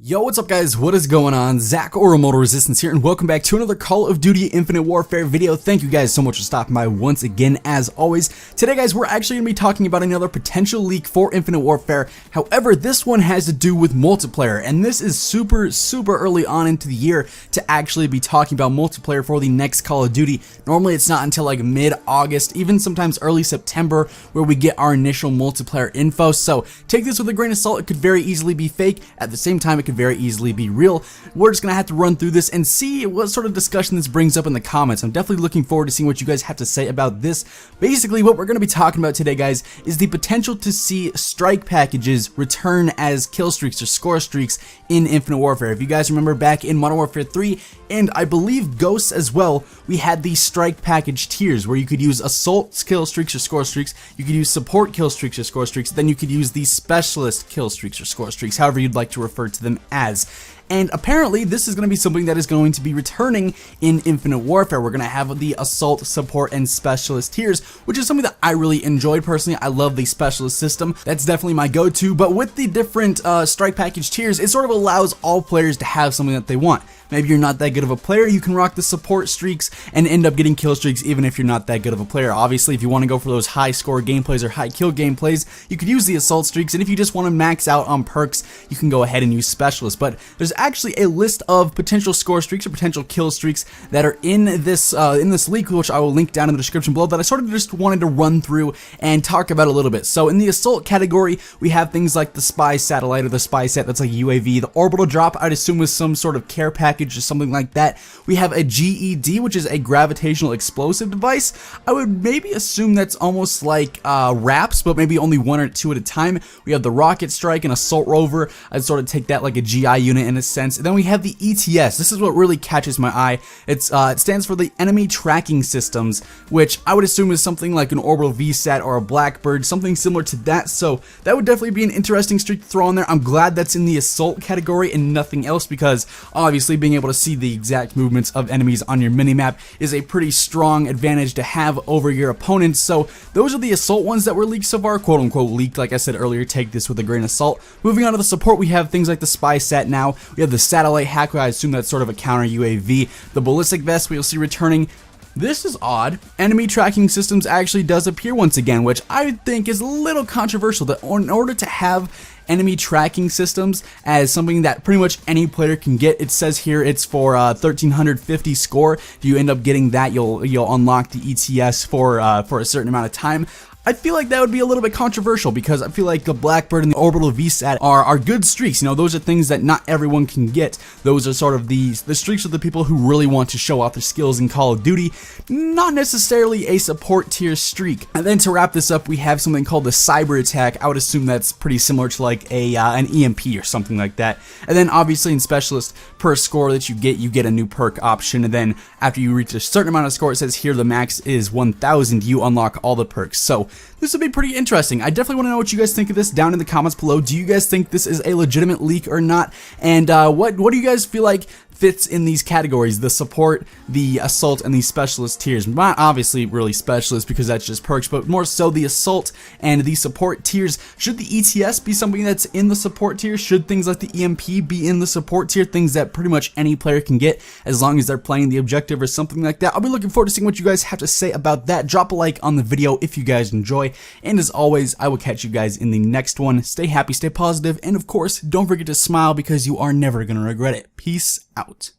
Yo, what's up guys, what is going on? Zach or Remote Resistance here, and welcome back to another Call of Duty Infinite Warfare video. Thank you guys so much for stopping by once again, as always. Today guys, we're actually going to be talking about another potential leak for Infinite Warfare. However, this one has to do with multiplayer, and this is super early on into the year to actually be talking about multiplayer for the next Call of Duty. Normally it's not until like mid-August, even sometimes early September, where we get our initial multiplayer info. So take this with a grain of salt. It could very easily be fake. At the same time, it could very easily be real. We're just gonna have to run through this and see what sort of discussion this brings up in the comments. I'm definitely looking forward to seeing what you guys have to say about this. Basically, what we're gonna be talking about today, guys, is the potential to see strike packages return as kill streaks or score streaks in Infinite Warfare. If you guys remember back in Modern Warfare 3, and I believe Ghosts as well, we had these strike package tiers where you could use assault kill streaks or score streaks, you could use support kill streaks or score streaks, then you could use the specialist kill streaks or score streaks, however you'd like to refer to them as. And apparently this is going to be something that is going to be returning in Infinite Warfare. We're going to have the assault, support, and specialist tiers, which is something that I really enjoyed personally. I love the specialist system. That's definitely my go-to. But with the different strike package tiers, it sort of allows all players to have something that they want. Maybe you're not that good of a player, you can rock the support streaks and end up getting kill streaks even if you're not that good of a player. Obviously, if you want to go for those high score gameplays or high kill gameplays, you could use the assault streaks, and if you just want to max out on perks, you can go ahead and use specialists. But there's actually a list of potential score streaks or potential kill streaks that are in this leak, which I will link down in the description below, that I sort of just wanted to run through and talk about a little bit. So in the assault category, we have things like the spy satellite or the spy set, that's like UAV, the orbital drop, I'd assume with some sort of care package or something like that. We have a GED, which is a gravitational explosive device. I would maybe assume that's almost like RAPS, but maybe only one or two at a time. We have the rocket strike and assault rover. I'd sort of take that like a GI unit in a sense. And then we have the ETS. This is what really catches my eye. It stands for the enemy tracking systems, which I would assume is something like an orbital VSAT or a Blackbird, something similar to that. So that would definitely be an interesting streak to throw on there. I'm glad that's in the assault category and nothing else, because obviously being able to see the exact movements of enemies on your minimap is a pretty strong advantage to have over your opponents. So those are the assault ones that were leaked so far, quote unquote leaked. Like I said earlier, take this with a grain of salt. Moving on to the support, we have things like the spy sat now. We have the satellite hacker, I assume that's sort of a counter UAV. The ballistic vest we'll see returning. This is odd. Enemy tracking systems actually does appear once again, which I think is a little controversial. That in order to have enemy tracking systems as something that pretty much any player can get, it says here it's for 1350 score. If you end up getting that, you'll unlock the ETS for a certain amount of time. I feel like that would be a little bit controversial, because I feel like the Blackbird and the orbital VSAT are good streaks. You know, those are things that not everyone can get. Those are sort of the streaks of the people who really want to show off their skills in Call of Duty, not necessarily a support tier streak. And then to wrap this up, we have something called the cyber attack. I would assume that's pretty similar to like an EMP or something like that. And then obviously in specialist, per score that you get a new perk option. And then after you reach a certain amount of score, it says here the max is 1000, you unlock all the perks. So this would be pretty interesting. I definitely want to know what you guys think of this down in the comments below. Do you guys think this is a legitimate leak or not? And what do you guys feel like fits in these categories? The support, the assault, and the specialist tiers. Not obviously really specialist, because that's just perks, but more so the assault and the support tiers. Should the ETS be something that's in the support tier? Should things like the EMP be in the support tier? Things that pretty much any player can get as long as they're playing the objective or something like that. I'll be looking forward to seeing what you guys have to say about that. Drop a like on the video if you guys enjoy, and as always, I will catch you guys in the next one. Stay happy, stay positive, and of course, don't forget to smile, because you are never gonna regret it. Peace out.